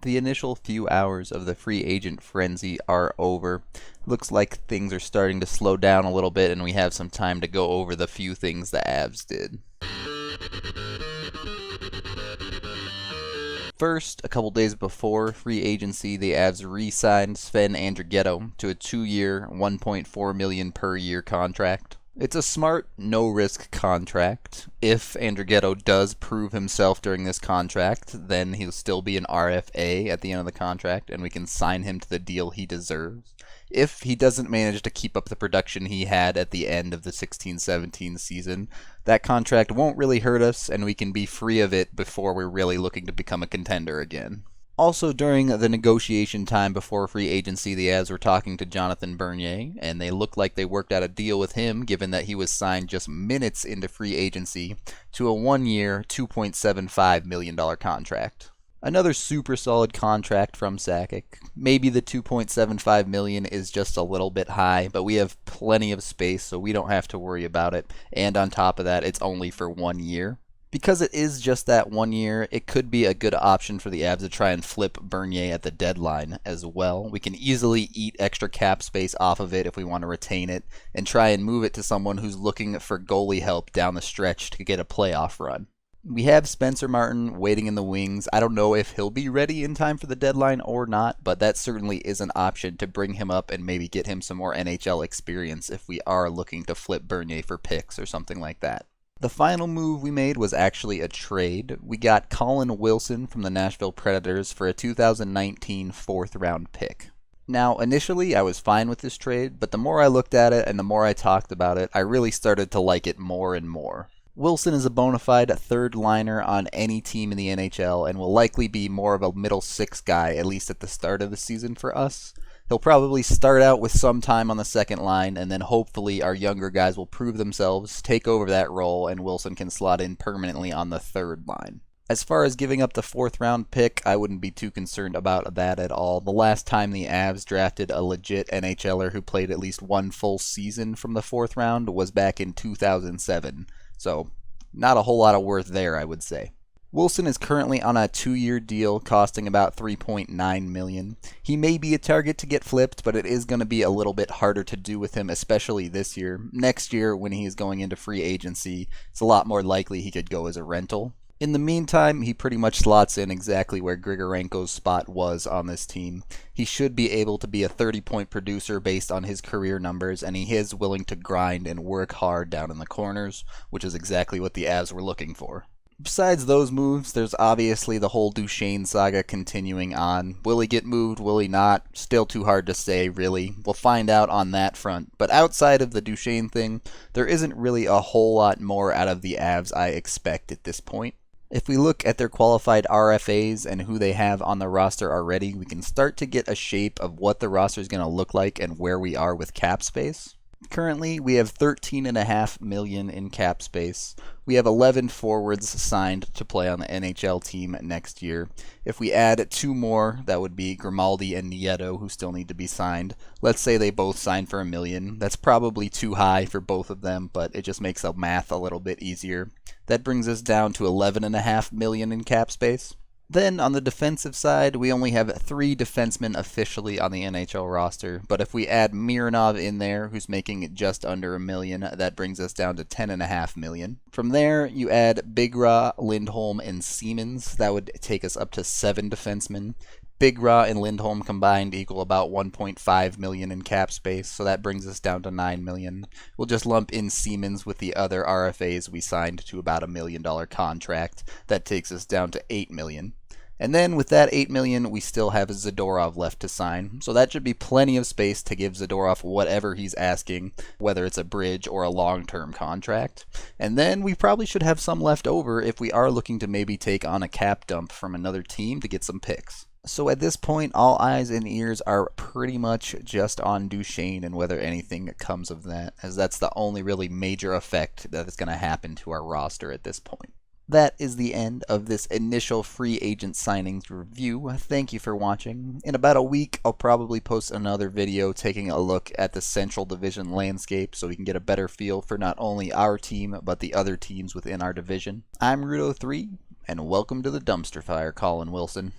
The initial few hours of the free agent frenzy are over. Looks like things are starting to slow down a little bit and we have some time to go over the few things the Avs did. First, a couple days before free agency, the Avs re-signed Sven Andrighetto to a 2-year, $1.4 million per year contract. It's a smart, no-risk contract. If Andrighetto does prove himself during this contract, then he'll still be an RFA at the end of the contract, and we can sign him to the deal he deserves. If he doesn't manage to keep up the production he had at the end of the 16-17 season, that contract won't really hurt us, and we can be free of it before we're really looking to become a contender again. Also, during the negotiation time before free agency, the Avs were talking to Jonathan Bernier, and they looked like they worked out a deal with him, given that he was signed just minutes into free agency to a 1-year, $2.75 million contract. Another super solid contract from Sakic. Maybe the $2.75 million is just a little bit high, but we have plenty of space, so we don't have to worry about it. And on top of that, it's only for 1 year. Because it is just that 1 year, it could be a good option for the Avs to try and flip Bernier at the deadline as well. We can easily eat extra cap space off of it if we want to retain it, and try and move it to someone who's looking for goalie help down the stretch to get a playoff run. We have Spencer Martin waiting in the wings. I don't know if he'll be ready in time for the deadline or not, but that certainly is an option to bring him up and maybe get him some more NHL experience if we are looking to flip Bernier for picks or something like that. The final move we made was actually a trade. We got Colin Wilson from the Nashville Predators for a 2019 4th-round pick. Now, initially, I was fine with this trade, but the more I looked at it and the more I talked about it, I really started to like it more and more. Wilson is a bona fide third liner on any team in the NHL and will likely be more of a middle six guy, at least at the start of the season for us. He'll probably start out with some time on the second line, and then hopefully our younger guys will prove themselves, take over that role, and Wilson can slot in permanently on the third line. As far as giving up the 4th-round pick, I wouldn't be too concerned about that at all. The last time the Avs drafted a legit NHLer who played at least one full season from the 4th round was back in 2007, so not a whole lot of worth there, I would say. Wilson is currently on a 2-year deal costing about $3.9 million. He may be a target to get flipped, but it is going to be a little bit harder to do with him, especially this year. Next year, when he is going into free agency, it's a lot more likely he could go as a rental. In the meantime, he pretty much slots in exactly where Grigorenko's spot was on this team. He should be able to be a 30-point producer based on his career numbers, and he is willing to grind and work hard down in the corners, which is exactly what the Avs were looking for. Besides those moves, there's obviously the whole Duchene saga continuing on. Will he get moved? Will he not? Still too hard to say, really. We'll find out on that front. But outside of the Duchene thing, there isn't really a whole lot more out of the Avs I expect at this point. If we look at their qualified RFAs and who they have on the roster already, we can start to get a shape of what the roster is going to look like and where we are with cap space. Currently, we have $13.5 million in cap space. We have 11 forwards signed to play on the NHL team next year. If we add 2 more, that would be Grimaldi and Nieto, who still need to be signed. Let's say they both sign for $1 million. That's probably too high for both of them, but it just makes the math a little bit easier. That brings us down to $11.5 million in cap space. Then, on the defensive side, we only have 3 defensemen officially on the NHL roster, but if we add Mironov in there, who's making just under $1 million, that brings us down to $10.5 million. From there, you add Bigra, Lindholm, and Siemens. That would take us up to 7 defensemen. Bigra and Lindholm combined equal about $1.5 million in cap space, so that brings us down to $9 million. We'll just lump in Siemens with the other RFAs we signed to about $1 million contract. That takes us down to $8 million. And then with that $8 million, we still have Zadorov left to sign. So that should be plenty of space to give Zadorov whatever he's asking, whether it's a bridge or a long-term contract. And then we probably should have some left over if we are looking to maybe take on a cap dump from another team to get some picks. So at this point, all eyes and ears are pretty much just on Duchene and whether anything comes of that, as that's the only really major effect that is going to happen to our roster at this point. That is the end of this initial free agent signings review. Thank you for watching. In about a week, I'll probably post another video taking a look at the Central Division landscape so we can get a better feel for not only our team, but the other teams within our division. I'm Rudo3, and welcome to the dumpster fire, Colin Wilson.